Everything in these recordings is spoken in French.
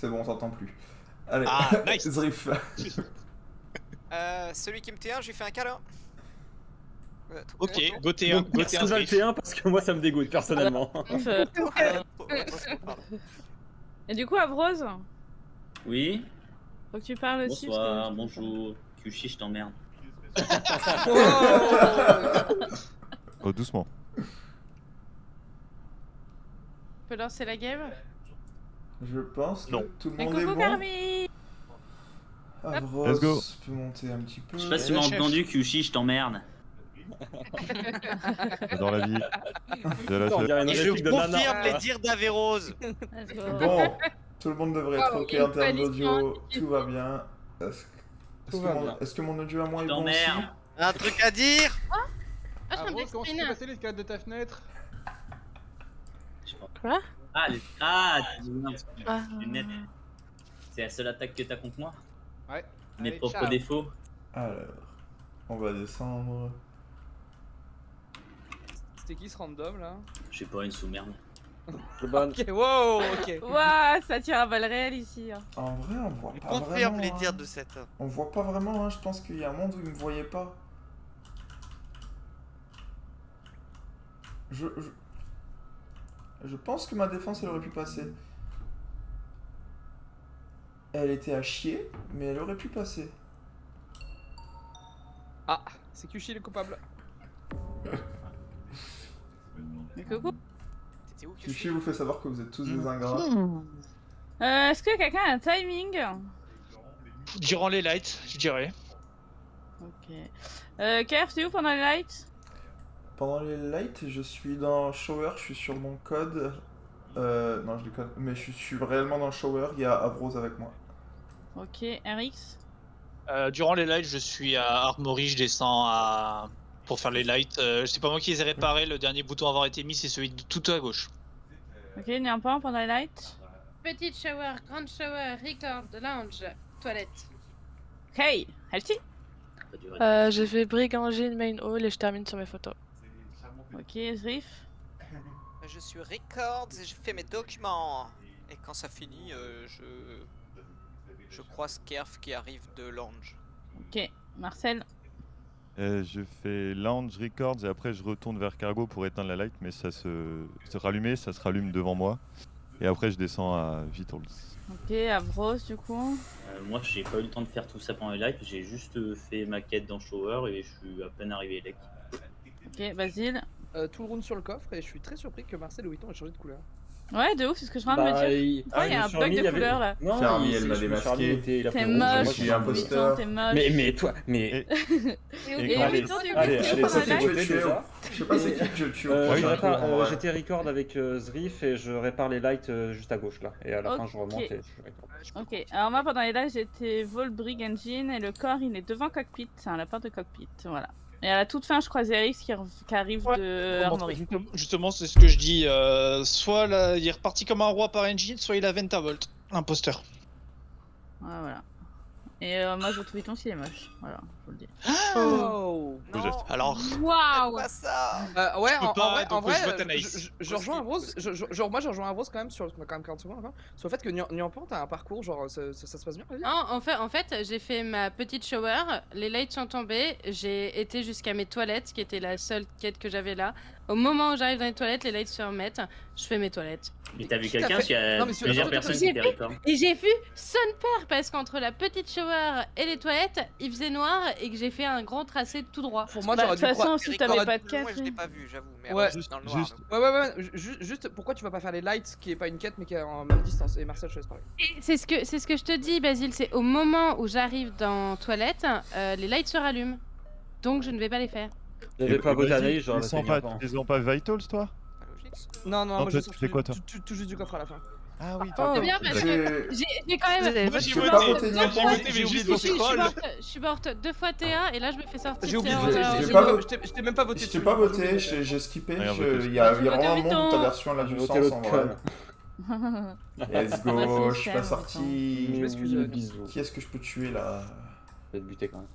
C'est bon, on s'entend plus. Allez, Ah, nice. Zrif. Celui qui me T1, je lui fais un câlin. Ok, go T1, go Personne va le T1. T1 parce que moi ça me dégoûte personnellement. Et du coup, Avrose, Oui, faut que tu parles aussi. bonsoir, bonjour. Kyushi, je t'emmerde. Oh, doucement. Tu peux lancer la game. Je pense que Non. tout le Et monde est coucou bon. Carmi. Avros Let's go. peut monter un petit peu. Je sais pas si tu m'as entendu, Kyushi, je t'emmerde. Dans la vie. J'ai la On chef. dirait une Et je réplique de Nana. confirme les dires d'Averose. Bon, tout le monde devrait être Oh, ok en termes une d'audio. coalition. Tout va bien. Est-ce Tout va bien. est-ce que mon audio à moi est Je bon aussi? t'emmerde. Un truc à dire? Ah, je Rose, comment tu fais passer l'escalade de ta fenêtre? Quoi? Tu dis merde, lunettes. C'est la seule attaque que t'as contre moi? Ouais. Mes Allez, propres ciao. défauts? Alors, on va descendre. C'était qui ce random là? Je sais pas, une sous-merde. C'est bon. Ok, wow, ok. Ouah, ça tire à balles réelles ici. Hein. En vrai, on voit pas Confirme vraiment. les hein. dires de cet homme. On voit pas vraiment, hein. Je pense qu'il y a un monde où il me voyait pas. Je pense que ma défense elle aurait pu passer. Elle était à chier, mais elle aurait pu passer. Ah, c'est Kyushi le coupable. Mais coucou. T'étais où, Kyushi vous fait savoir que vous êtes tous des ingrats. Est-ce que quelqu'un a un timing? Durant les lights, je dirais. Ok. KF, t'es où pendant les lights? Pendant les lights, je suis dans shower, je suis sur mon code. Non, je déconne, mais je suis réellement dans le shower, il y a Avrose avec moi. Ok, RX. Durant les lights, je suis à Armory, je descends à... pour faire les lights. C'est pas moi qui les ai réparés, le dernier bouton à avoir été mis, c'est celui de tout à gauche. Ok, Nyampan pendant les lights. Petite shower, grande shower, record, lounge, toilette. Hey, Healthy. Ça durait. J'ai fait Brig Engine, Main Hall et je termine sur mes photos. Ok, Zrif. Je suis records et je fais mes documents. Et quand ça finit, je croise Kerf qui arrive de Lounge. Ok, Marcel. Je fais Lounge Records et après je retourne vers Cargo pour éteindre la light, mais ça se rallumer, ça se rallume devant moi. Et après je descends à Vitals. Ok, Avrose du coup. Moi, j'ai pas eu le temps de faire tout ça pendant les lights, j'ai juste fait ma quête dans Shower et je suis à peine arrivé Elec. Ok, Basile. Tout le round sur le coffre et je suis très surpris que Marcel et Witton aient changé de couleur. Ouais, de ouf, c'est ce que je viens de me dire. Pourquoi il y a un bug de couleur là? Non, Charlie, il- elle m'a je- démasqué. Charlie était- il a T'es fait rouge, moche, moi, je suis j'ai- imposteur. T'es moche. Mais toi, mais. Et allez, Witton, du coup, allez, tu allez, prends ça la c'est light? voté déjà. Je sais pas c'est qui que je tue. Je Oui, répare, en vrai. j'étais record avec Zrif et je répare les lights juste à gauche là. Et à la fin je remonte et je suis record. Ok, alors moi pendant les lives j'étais Vol Brig Engine et le corps il est devant cockpit, c'est un lapin de cockpit, voilà. Et à la toute fin je croise Eric qui arrive de Armory. Justement, c'est ce que je dis. Soit là, il est reparti comme un roi par engine, soit il a Ventavolt. Imposteur. Ouais, voilà. Et moi je trouve Witton s'il est moche, voilà, je vous le dis. Oh. Beau geste. Alors, Waouh. Pas ça. Ouais, Je peux en pas, vrai, donc je vote Anaïs. je rejoins Avrose, moi je rejoins Avrose quand même sur, on a quand même 40 secondes encore, sur le fait que Nyampan t'as un parcours, genre ça se passe bien la vie? Non, en fait, j'ai fait ma petite shower, les lights sont tombés, j'ai été jusqu'à mes toilettes, qui était la seule quête que j'avais là. Au moment où j'arrive dans les toilettes, les lights se remettent, je fais mes toilettes. Mais t'as vu Tout à quelqu'un? fait. Parce qu'il y a Non, mais sur- plusieurs sur- personnes sur- qui étaient record. Et j'ai vu son père, parce qu'entre la petite shower et les toilettes, il faisait noir et que j'ai fait un grand tracé tout droit. Pour moi Bah, de t'aurais toute dû croire. façon si t'avais pas de Moi quête. je l'ai pas vu, j'avoue. Mais Ouais. Rose, dans le noir. Juste- donc. Ouais, juste pourquoi tu vas pas faire les lights qui est pas une quête mais qui est en même distance? Et Marcel je te laisse parler. Et c'est ce que je te dis, Basile, c'est au moment où j'arrive dans toilette, les lights se rallument. Donc je ne vais pas les faire. J'avais pas voté Vas-y, Anaïs, j'aurais ils fait sont pas, Nyampan. ils ont pas Vitals toi? Pas logique. Non, Non, moi je toi, tu fais quoi, toi? tout juste du coffre à la fin. Ah oui, C'est bien parce que j'ai quand même. moi Je j'ai peux voté. pas voter Moi, j'ai Nyampan. voté, mais j'ai oublié de voter troll. Je suis morte 2 fois TA et là je me fais sortir. J'ai oublié de TA, voter, j'ai j'ai pas pas- voté. je t'ai même pas voté. Je t'ai dessus. pas voté, j'ai skippé. Regarde, Il y a J'ai voté vraiment un monde où ta Witton. version là J'ai du voté sens l'autre en vrai. con. Let's go, Moi, je suis c'est pas ça, sorti. Je m'excuse, Bisous. Qui est-ce que je peux tuer là? Je vais te buter quand même.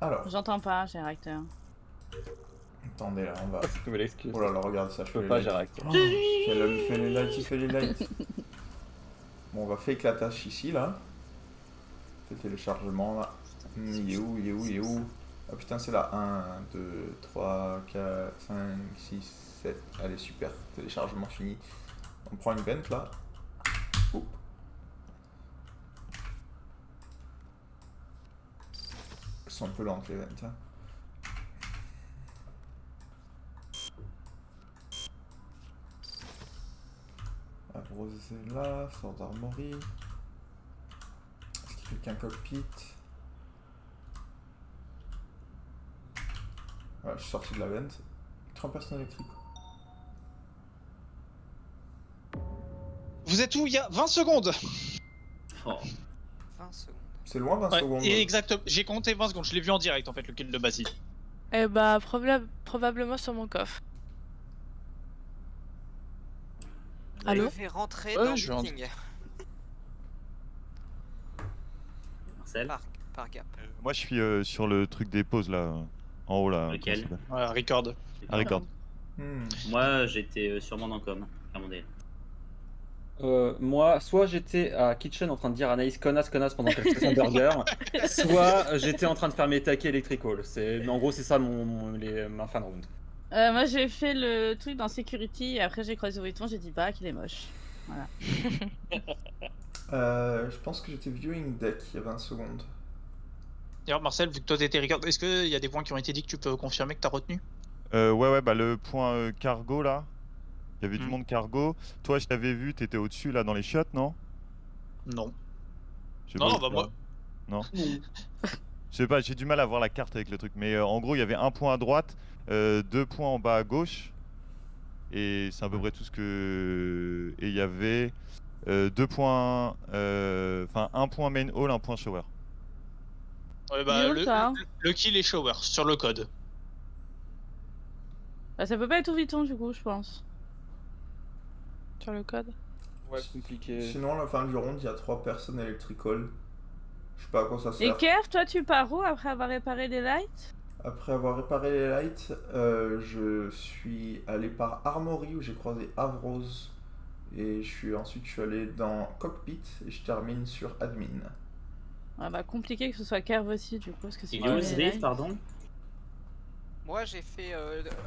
Alors, J'entends pas, j'ai un réacteur. attendez là, on va. Nouvelle excuse. Oh là là, regarde ça, Je peux pas, j'ai lights. réacteur. Oh, il fait les lights, il fait les lights. Bon, on va faire éclatage ici, là. Fait téléchargement, là. Il est où, il est où, il est où? Ah putain, c'est là. 1, 2, 3, 4, 5, 6, 7. Allez, super. Téléchargement fini. On prend une vente, là. Oups. Elles sont un peu lentes, les ventes, hein. Avrosella, Sword Armory. Est-ce qu'il y a quelqu'un cockpit? Voilà, je suis sorti de la vente. 30 personnes électriques. Vous êtes où il y a 20 secondes? Oh. 20 secondes. C'est loin 20 Ouais, secondes. et exactement, j'ai compté 20 secondes, je l'ai vu en direct en fait, le kill de Basile. Eh bah, probablement sur mon coffre. Allô? Je vais rentrer Ouais, dans je le vais meeting. Marcel. Par gap. Moi, je suis sur le truc des pauses là, en haut là. Lequel? Ouais, record. Ah, record. Moi, j'étais sûrement dans Com, à mon délire. Moi, soit j'étais à Kitchen en train de dire à Anaïs connasse pendant qu'elle fait son burger, soit j'étais en train de faire mes taquets electrical. Mais en gros, c'est ça ma fin de round. Moi j'ai fait le truc dans Security et après j'ai croisé Vuitton, j'ai dit bah qu'il est moche. Voilà. Je pense que j'étais viewing deck il y a 20 secondes. D'ailleurs, Marcel, vu que toi t'étais record, est-ce qu'il y a des points qui ont été dit que tu peux confirmer que t'as retenu? Ouais, bah le point cargo là. Il y avait du monde cargo. Toi, je t'avais vu, t'étais au-dessus là dans les chiottes, non? Non. Je sais Non, pas, non, bah moi. Non. Je sais pas, j'ai du mal à voir la carte avec le truc. Mais en gros, il y avait un point à droite, 2 points en bas à gauche. Et c'est à peu près tout ce que. Et il y avait 2 points. Enfin, un point main hall, un point shower. Ouais, bah, Il est où, ça le kill est shower sur le code. Bah, ça peut pas être au Vuitton du coup, je pense. Sur le code. Ouais, compliqué. Sinon, à la fin du round, il y a 3 personnes électrical. Je sais pas à quoi ça Et sert. Kev, toi tu pars où après avoir réparé les lights? Après avoir réparé les lights, je suis allé par Armory où j'ai croisé Avrose. Et ensuite je suis allé dans Cockpit et je termine sur Admin. Ah bah compliqué que ce soit Kev aussi du coup parce que c'est Il est où les Zriff, lights. pardon? Moi j'ai fait,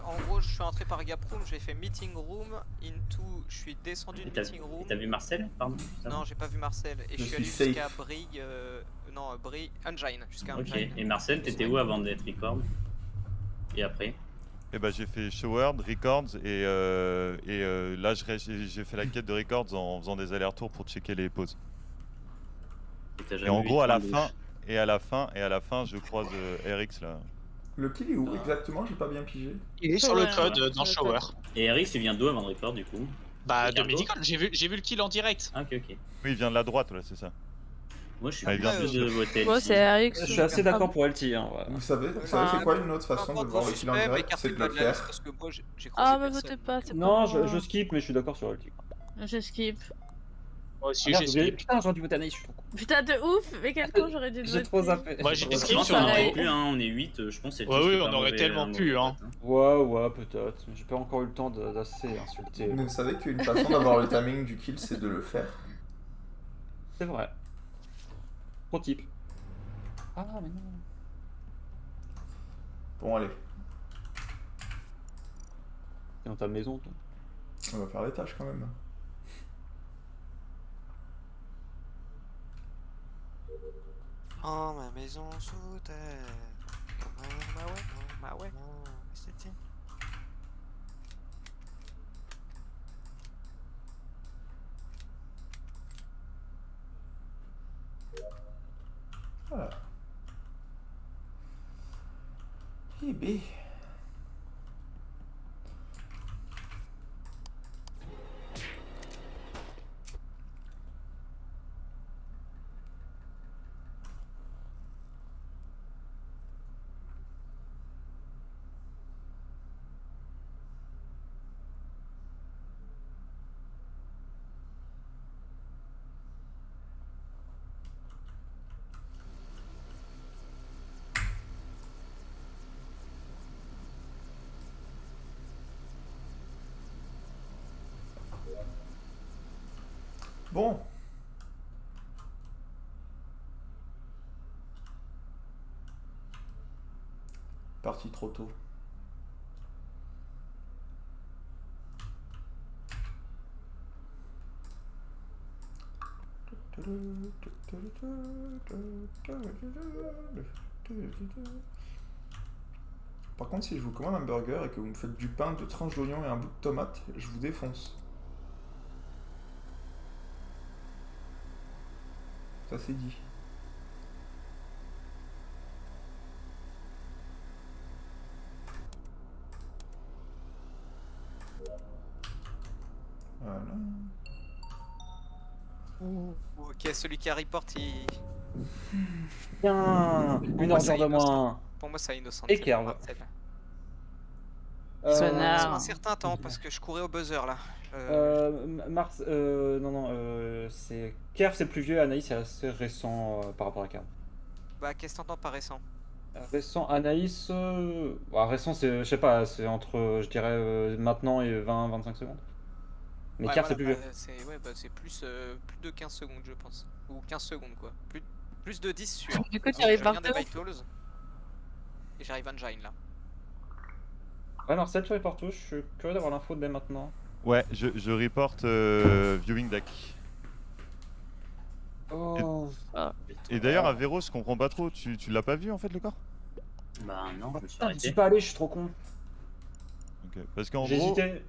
en gros je suis entré par gap room, j'ai fait meeting room, into, je suis descendu de meeting room. T'as vu Marcel, pardon? Non, j'ai pas vu Marcel et je suis allé jusqu'à Brig, Brig, Engine, jusqu'à Ok, Engine. et Marcel, t'étais où avant d'être record? Et après? Et bah j'ai fait showered, records et là j'ai fait la quête de records en faisant des allers-retours pour checker les pauses. Et en gros à la fin je croise RX là. Le kill est où exactement? J'ai pas bien pigé. Il est sur le code dans shower. Et Eric, tu viens d'où avant de record du coup? Bah, de Cargo Medical, j'ai vu le kill en direct. Ah, ok. Oui, il vient de la droite là, c'est ça. Moi je suis Ah, il vient plus de voter. Moi, c'est RX. Je suis assez d'accord pour LT. Hein, ouais. Vous savez c'est quoi une autre façon de voir le kill en direct? C'est de le faire. Parce que moi j'ai croisé Ah, mais personne. votez pas, c'est Non, pas je skip, mais je suis d'accord sur LT. Je skip. Moi aussi, Ah, j'ai merde, skip. putain, j'aurais dû voter Anaïs, je suis trop con. Putain de ouf, mais quel con j'aurais dû le J'ai trop voter. zappé. Moi, j'ai Je skip pense sur qu'on un aurait raid. pu, hein, on est 8, je pense que c'est Ouais, oui, on aurait tellement pu, hein. Ouais, peut-être. Mais j'ai pas encore eu le temps d'assez insulter. Mais vous savez qu'une façon d'avoir le timing du kill, c'est de le faire. C'est vrai. Pro type. Ah, mais non. Bon, allez, T'es dans ta maison, toi. on va faire les tâches quand même. Oh, ma maison sous terre. Bah ouais. C'était. Voilà. Eh ben. Bon, parti trop tôt. Par contre, si je vous commande un burger et que vous me faites du pain, 2 tranches d'oignon et un bout de tomate, je vous défonce. Ça c'est dit. Voilà. Ok, celui qui a report, il... Bien. Une moi, ça ordre de innocent. moins. Pour moi, ça innocent. Et Kerv. Sonnard. Un certain temps, parce que je courais au buzzer là. C'est Kerv, c'est plus vieux, Anaïs, c'est assez récent par rapport à Kerv. Bah, qu'est-ce que t'entends par récent? Récent, Anaïs, récent, c'est, je sais pas, c'est entre, je dirais, maintenant et 20-25 secondes. Mais Ouais, Kerv, voilà, c'est plus vieux. c'est plus de 15 secondes, je pense. Ou 15 secondes, quoi. Plus de 10 sûr. Du coup, tu Je arrives viens partout. des Vitals. Et j'arrive à Engine là. Ouais, Marcel, tu reportes où? Je suis curieux d'avoir l'info dès maintenant. Ouais, je reporte viewing deck. Oh. Et d'ailleurs, à Véro, je comprends pas trop. Tu l'as pas vu en fait le corps? Bah non, je me suis Putain, je arrêté. suis pas allé, je suis trop con. Ok. Parce qu'en J'ai gros, hésité.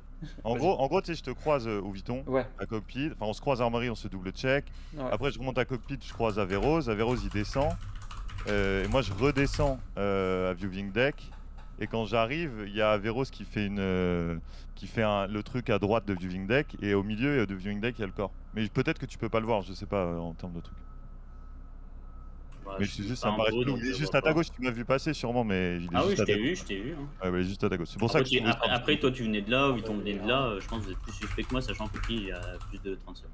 en gros, tu sais, je te croise au Viton, Ouais. à cockpit. Enfin, on se croise à Armory, on se double check. Ouais. Après, je remonte à cockpit, je croise à Véros. À Véros, il descend. Et moi, je redescends à viewing deck. Et quand j'arrive, il y a Véros qui fait le truc à droite de viewing deck. Et au milieu de viewing deck, il y a le corps. Mais peut-être que tu peux pas le voir, je sais pas en termes de trucs. Bah, Mais je c'est suis juste, pas ça me paraît info, chelou. donc Il est je juste vois à ta pas. gauche, tu m'as vu passer sûrement, mais il est Ah oui, juste je à ta t'ai gauche. vu, je t'ai vu. Hein. Ouais, bah, il est juste à ta gauche. C'est pour ça Après, que je trouvais ça après, toi, tu venais de là, ou Viton venait de là, je pense que vous êtes plus suspect que moi, sachant que il y a plus de 30 secondes.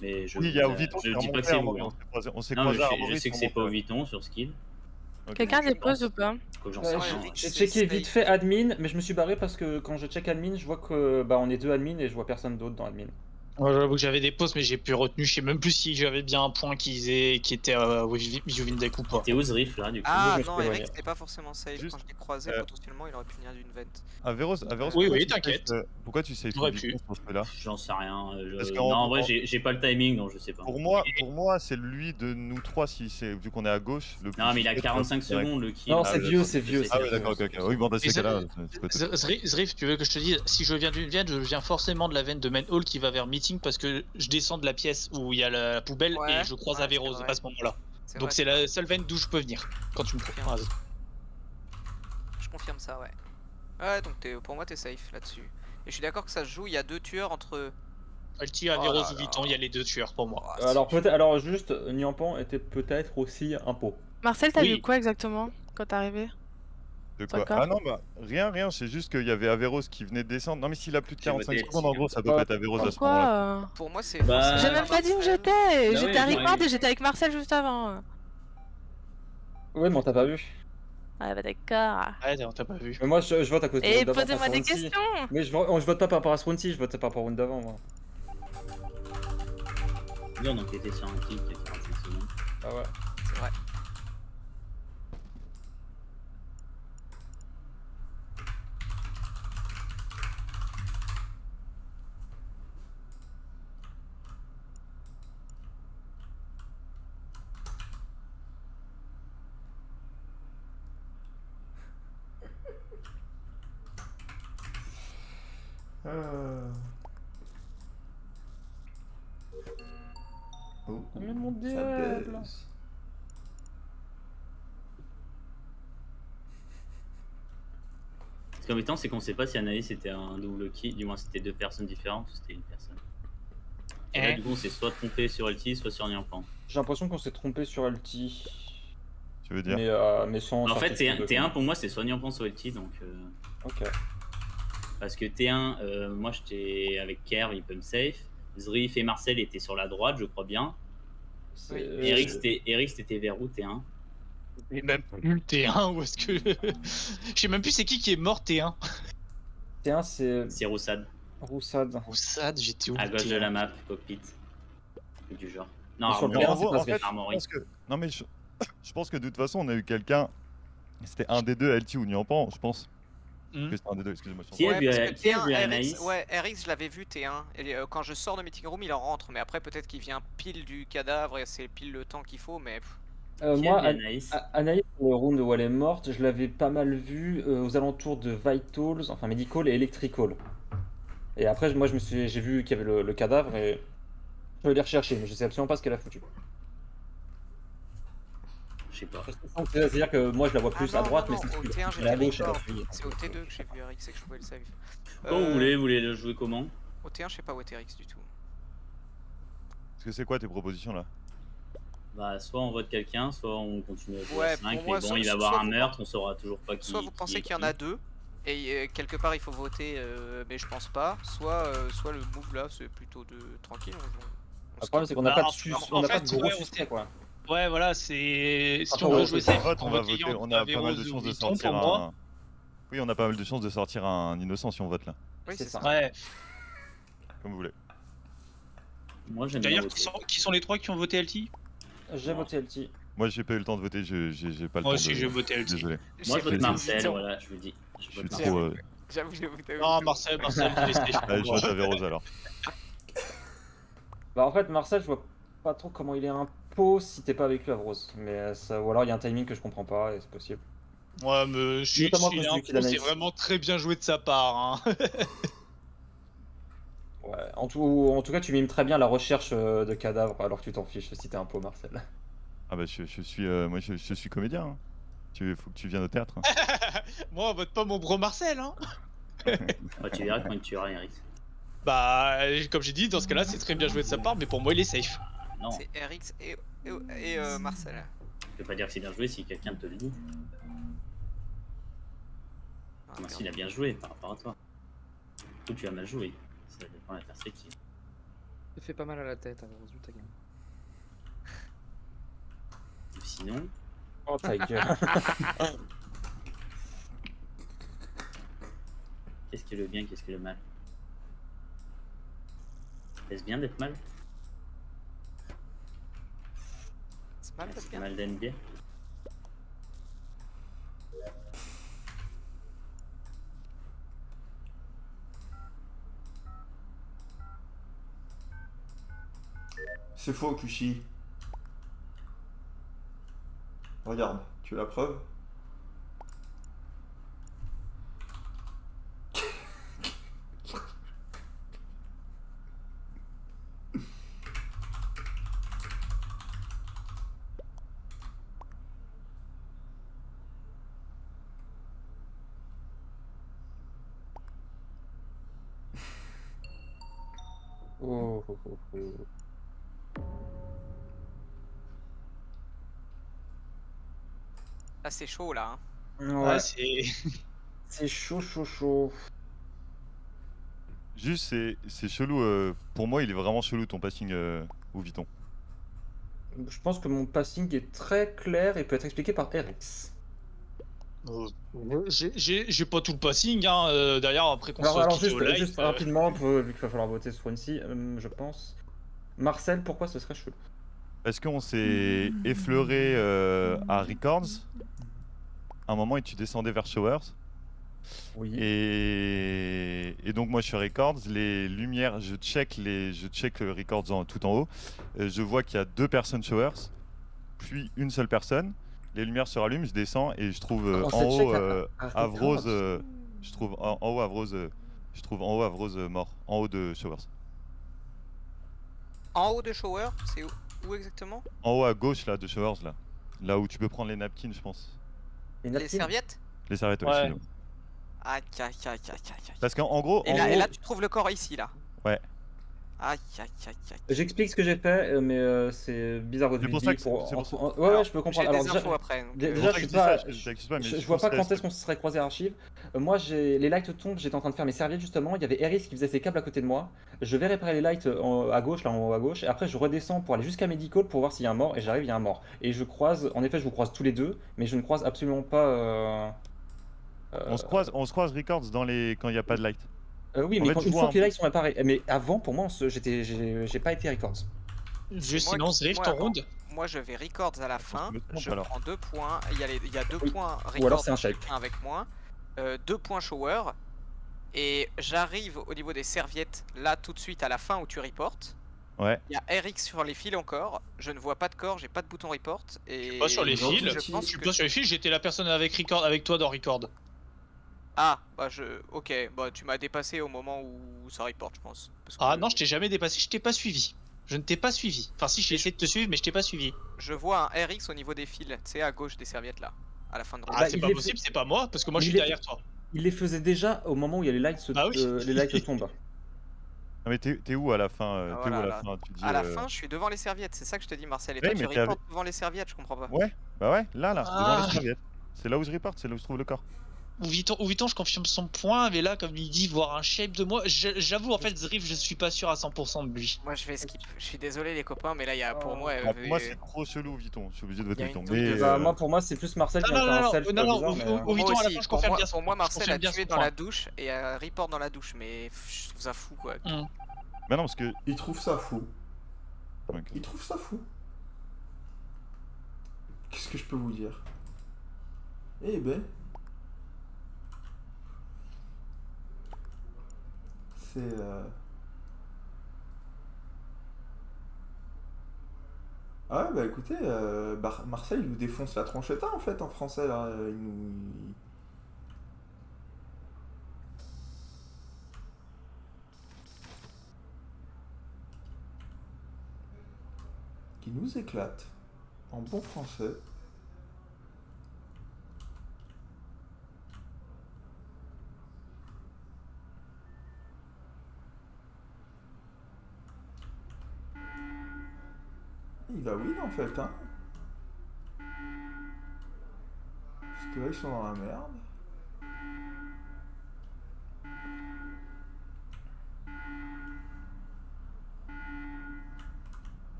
Mais je, Oui, il y a au Viton je qui dis pas remontait que c'est à vous. Armory, Hein. on s'est Non, mais croisé à je Armory. sais que c'est pas au Viton sur skill. Ok. Quelqu'un je dépose pense. ou pas? Faut que j'en sais rien. J'ai checké vite fait admin, mais je me suis barré parce que quand je check admin, je vois que bah on est 2 admin et je vois personne d'autre dans admin. Moi, j'avoue que j'avais des pauses, mais j'ai plus retenu. Je sais même plus si j'avais bien un point qui était viewing deck ou pas. T'es où Zrif là du coup? Ah je me non, suis Eric éloigné. c'était pas forcément safe. Juste, Quand je l'ai croisé, potentiellement il aurait pu venir d'une vente. À Véros, Oui, pourquoi oui, tu t'inquiète. pourquoi tu sais J'aurais pu. sur ce truc-là? J'en sais rien. Parce Non, qu'en- en vrai, j'ai pas le timing, donc je sais pas. Pour moi, c'est lui de nous trois, vu qu'on est à gauche. Le plus Non, mais il a suspect, 45 direct. seconde le kill. Non, Ah, c'est le- vieux, c'est vieux. Ah ouais, d'accord, ok. Oui, bon, dans ces Et cas-là, Zrif, tu veux que je te dise, si je viens d'une veine, je viens forcément de la veine de main hall qui va vers meeting parce que je descends de la pièce où il y a la poubelle Ouais, et je croise ouais, à Véros c'est vrai. à ce moment-là. Donc vrai, c'est la seule veine d'où je peux venir quand tu me Confirme. croises. Je confirme ça, ouais. Ouais, donc pour moi t'es safe là-dessus. Et je suis d'accord que ça se joue, il y a 2 tueurs entre. Alti à Oh Véros là ou Viton, il y a les deux tueurs pour moi. Oh, Alors c'est- peut-être, alors juste, Niampan était peut-être aussi un pot. Marcel, t'as Oui. vu quoi exactement quand t'es arrivé? De quoi? D'accord. Ah non, bah rien, c'est juste qu'il y avait Averros qui venait de descendre. Non, mais s'il a plus de J'ai voté 45 secondes, en gros, ça peut Ouais. pas être Averros à ce moment-là. Pourquoi? Pour moi c'est. Bah, forcément J'ai même pas dit où Marcel. j'étais! Bah J'étais ouais, à j'aurais Record eu. et j'étais avec Marcel juste avant. Ouais, mais on t'a pas vu. Ouais, bah d'accord. Ouais, non, t'as pas vu. Mais moi, je vote à cause de Et round d'avant, posez-moi pas des sur round six. questions! Mais je vote pas par rapport à ce round 6, je vote par rapport au round d'avant, moi. Bien, donc t'étais sur un kill qui était 45 secondes. Ah ouais. C'est vrai. Oh, Mais mon ça diable. baise. Ce qui est embêtant, c'est qu'on sait pas si Anaïs c'était un double kill, du moins c'était 2 personnes différentes ou c'était une personne. Et là, du coup, on s'est soit trompé sur LT, soit sur Niampan. J'ai l'impression qu'on s'est trompé sur LT. Tu veux dire? Mais sans. En fait, certitude, T1 pour moi, c'est soit Niampan, soit LT, donc. Ok. Parce que T1, moi j'étais avec Kerr, il peut me safe. Zrif et Marcel étaient sur la droite, je crois bien. C'est- Eric, c'était vers où T1? Et même plus le T1, ou est-ce que. Je sais même plus c'est qui est mort T1. T1, c'est C'est Roussad, Roussad. Roussad, j'étais où à le gauche de T1? la map, cockpit. Truc du genre. Non, Sur le Armory. terrain, En gros, c'est en fait, pas je Armory. pense que... Non, mais je pense que de toute façon, on a eu quelqu'un C'était un des deux, LT ou Nyampan, je pense. Hmm. Que c'était un des deux, excusez-moi. Qui a vu parce que qui a vu T1, Anaïs? RX, ouais, RX, je l'avais vu T1. Et quand je sors de meeting room, il en rentre. Mais après, peut-être qu'il vient pile du cadavre et c'est pile le temps qu'il faut. Mais Qui Moi, a vu Anaïs? Anaïs, le round où elle est morte, je l'avais pas mal vue aux alentours de Vitals, enfin Medical et Electrical. Et après, moi, j'ai vu qu'il y avait le cadavre et je vais les rechercher, mais je sais absolument pas ce qu'elle a foutu. Je sais pas. C'est-à-dire que moi, je la vois plus Ah à non, droite, non, mais non, au c'est T1, elle est à j'étais gauche. Elle a record. fouillé. C'est au T2 que j'ai vu RX et que je pouvais le save. Quand vous voulez le jouer comment? Au T1, je sais pas où est RX du tout. Parce que c'est quoi tes propositions là? Bah, soit on vote quelqu'un, soit on continue à jouer Ouais, à 5, pour moi, mais bon, soit- il va y soit avoir un vous- meurtre, on saura toujours pas qui. Soit vous pensez qu'il y en a deux, et quelque part il faut voter, mais je pense pas. Soit le move là, c'est plutôt tranquille. Le problème, c'est qu'on n'a pas de, en fait, gros ouais, suspect, quoi. Ouais, voilà, c'est. Si Attends, on veut ouais, jouer On safe, vote, on va vote voter, ayant on a pas mal de Averroes chances ou de Vuitton, sortir pour moi. un. Oui, on a pas mal de chances de sortir un innocent si on vote là. Oui, c'est ça. Ouais. Comme vous voulez. Moi, j'aime bien D'ailleurs, voter. qui sont les trois qui ont voté LT? J'ai voté LT. Moi j'ai pas eu le temps de voter, j'ai pas le Moi temps aussi, de. j'ai voté LT. Désolé. Moi, je vote J'ai- Marcel, voilà, je vous dis. Je Je suis vote trop. Marcel. J'avoue, j'ai voté. Non, Marcel, tu es safe. Allez, je vote Averroes alors. Bah, en fait, Marcel, je vois pas trop comment il est un pot si t'es pas avec lui à Rose. Mais ça, ou alors il y a un timing que je comprends pas et c'est possible. Ouais, mais je suis Notamment à cause du c'est Killanaïs. vraiment très bien joué de sa part. Hein. Ouais, en tout cas, tu mimes très bien la recherche de cadavres alors que tu t'en fiches si t'es un pot, Marcel. Ah bah je suis moi je suis comédien. Hein. Faut que tu viennes au théâtre. Hein. Moi, on vote pas mon bro Marcel. Hein. Ouais, tu verras quand il tuera Eric. Bah, comme j'ai dit, dans ce cas-là, c'est très bien joué de sa part, mais pour moi, il est safe. Non, C'est RX et Marcel. je peux pas dire que c'est bien joué si quelqu'un te le dit. Ah, Moi, merde. s'il a bien joué par rapport à toi. Ou tu as mal joué. Ça dépend de la perspective. Ça fait pas mal à la tête, alors zut, ta gueule. Ou sinon, Oh ta gueule. qu'est-ce qui est le bien, qu'est-ce qui est le mal? Est-ce bien d'être mal? C'est mal, Est-ce bien. mal d'être bien? C'est faux, Kushi. Regarde, tu veux la preuve? Oh, oh, oh, oh. Ah, c'est chaud là. Hein. Ouais, c'est. c'est chaud, chaud, chaud. Juste c'est chelou. Pour moi il est vraiment chelou ton passing au Vuitton. Je pense que mon passing est très clair et peut être expliqué par RX. J'ai pas tout le passing, hein. Derrière, après qu'on soit Alors quitté au live. juste rapidement, vu qu'il va falloir voter ce one-ci, je pense. Marcel, pourquoi ce serait chelou? Parce qu'on s'est effleuré à Records. À un moment et tu descendais vers Showers. Oui. Et donc moi je suis Records, les lumières, je check Records tout en haut. Je vois qu'il y a 2 personnes Showers, puis une seule personne. Les lumières se rallument, je descends et je trouve en haut Averroes. Je trouve en haut Averroes mort, en haut de Showers. En haut de shower, c'est où exactement? En haut à gauche là de Showers là où tu peux prendre les napkins je pense. Les serviettes? Les serviettes Ouais. excusez-moi. Aïe, aïe, aïe, aïe, aïe, aïe. Parce qu'en gros, Et là, tu trouves le corps ici là. Ouais. Aïe, aïe, aïe, aïe. J'explique ce que j'ai fait, mais c'est bizarre votre C'est pour vidéo ça que c'est pour ça. Ouais, je peux comprendre. J'ai Alors des infos après. donc, déjà, je vois pas mais quand est-ce qu'on se serait croisé archive. Moi, les lights tombent, j'étais en train de faire mes serviettes justement. Il y avait Eris qui faisait ses câbles à côté de moi. Je vais réparer les lights à gauche, là en haut à gauche. Et après, je redescends pour aller jusqu'à Medical pour voir s'il y a un mort. Et j'arrive, il y a un mort. Et je croise, en effet, je vous croise tous les deux, mais je ne croise absolument pas. On se croise Records quand il n'y a pas de light. Oui, En mais fait, une je fois vois que les lights sont réparés. Mais avant, pour moi, j'ai pas été Records. Juste moi silence, qui- Rift moi, en avant. round. moi je vais records à la fin, me trompe, je alors. prends 2 points, il y a 2 Oui. points Ou alors records c'est un shape. avec moi, 2 points shower, et j'arrive au niveau des serviettes là tout de suite à la fin où tu reportes. Ouais. Il y a RX sur les fils encore, je ne vois pas de corps, j'ai pas de bouton report, et... Pas sur les Gentil. fils, je pense je suis que- pas sur les fils, j'étais la personne avec toi dans Record. Ah, bah ok, bah tu m'as dépassé au moment où ça report je pense. Parce que Ah non, je t'ai jamais dépassé, je t'ai pas suivi. Je ne t'ai pas suivi. Enfin si, j'ai essayé de te suivre, mais je t'ai pas suivi. Je vois un RX au niveau des fils, tu sais à gauche des serviettes là, à la fin de Ah, round. c'est il pas est possible, c'est pas moi, parce que moi je il suis est- derrière toi. Il les faisait déjà au moment où il y a les lights, Ah oui. les lights tombent. Non mais t'es où à la fin Ah, T'es où voilà, à la là. fin Tu dis, À la fin, je suis devant les serviettes, c'est ça que je te dis Marcel, et Oui, toi tu mais t'es reportes devant les serviettes, je comprends pas. Ouais, bah ouais, là, devant Ah. les serviettes. C'est là où je reporte, c'est là où je trouve le corps. Ou Vuitton, je confirme son point, mais là, comme il dit, voir un shape de moi, j'avoue, en fait, Zriff, je suis pas sûr à 100% de lui. Moi je vais skip, je suis désolé les copains, mais là il y a pour moi... Ah, pour moi, c'est trop chelou, Vuitton. Je suis obligé de voter Il y a une Vuitton. douille Mais de- Bah, moi, pour moi, c'est plus Marcel qui Non, vient de faire un self non, non, bizarre, mais, au Vuitton, à la aussi, fin, je pour confirme moi- bien son pour moi point, je Marcel confirme a bien tué son dans point. la douche et a report dans la douche, mais je trouve ça fou quoi. Mm. bah non, parce que. Il trouve ça fou. Ok. Il trouve ça fou. Qu'est-ce que je peux vous dire? Eh ben. C'est. Ah ouais, bah écoutez, Marseille il nous défonce la tronchetta en fait en français là. Il nous éclate en bon français. Il va win en fait, hein. Parce que là ils sont dans la merde.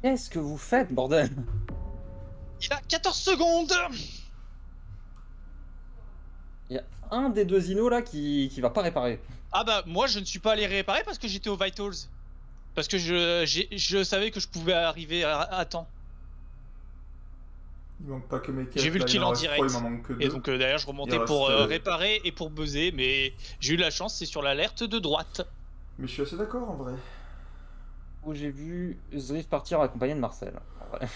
Qu'est-ce que vous faites, bordel? Il a 14 secondes. Il y a un des deux Inos là qui va pas réparer. Ah bah, moi, je ne suis pas allé réparer parce que j'étais au Vitals. Parce que je savais que je pouvais arriver à temps. Il manque pas que mes quêtes. J'ai vu le là, kill il en en reste direct. trois, il m'en manque que Et deux. donc d'ailleurs je remontais Il pour reste, réparer et pour buzzer, mais j'ai eu la chance, c'est sur l'alerte de droite. Mais je suis assez d'accord en vrai. Où j'ai vu Zriff partir accompagné de Marcel. En vrai.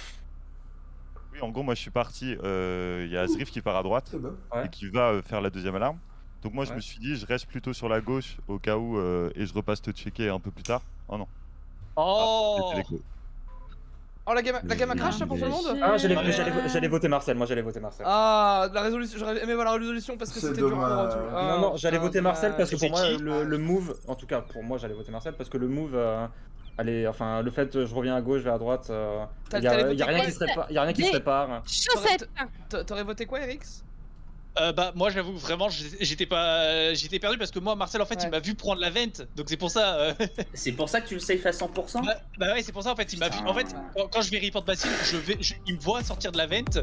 Oui, en gros, moi je suis parti. Il y a Zriff qui part à droite C'est bon. Ouais. et qui va faire la deuxième alarme. Donc moi je Ouais. me suis dit, je reste plutôt sur la gauche au cas où et je repasse te checker un peu plus tard. Oh non. Oh C'était l'écho. Oh, la game a crash là pour tout le monde? Ah, Ouais. j'allais voter Marcel, moi j'allais voter Marcel. Ah, la résolution, j'aurais aimé voir la résolution parce que C'est c'était dur pour dommage. Ah, Non, j'allais putain, voter Marcel parce que C'est pour moi, qui le move, en tout cas pour moi, j'allais voter Marcel parce que le move, allez, enfin, le fait je reviens à gauche, je vais à droite, T'as- il y a t'allais rien voter qui quoi? se répare. Y a rien qui se Mais- répare. Chaussette. T'aurais voté quoi, Erix? Bah moi j'avoue vraiment j'étais perdu parce que moi Marcel en fait Ouais. il m'a vu prendre la vente donc c'est pour ça C'est pour ça que tu le safe à 100%? bah ouais c'est pour ça en fait il m'a vu en fait quand je vais report Basile il me voit sortir de la vente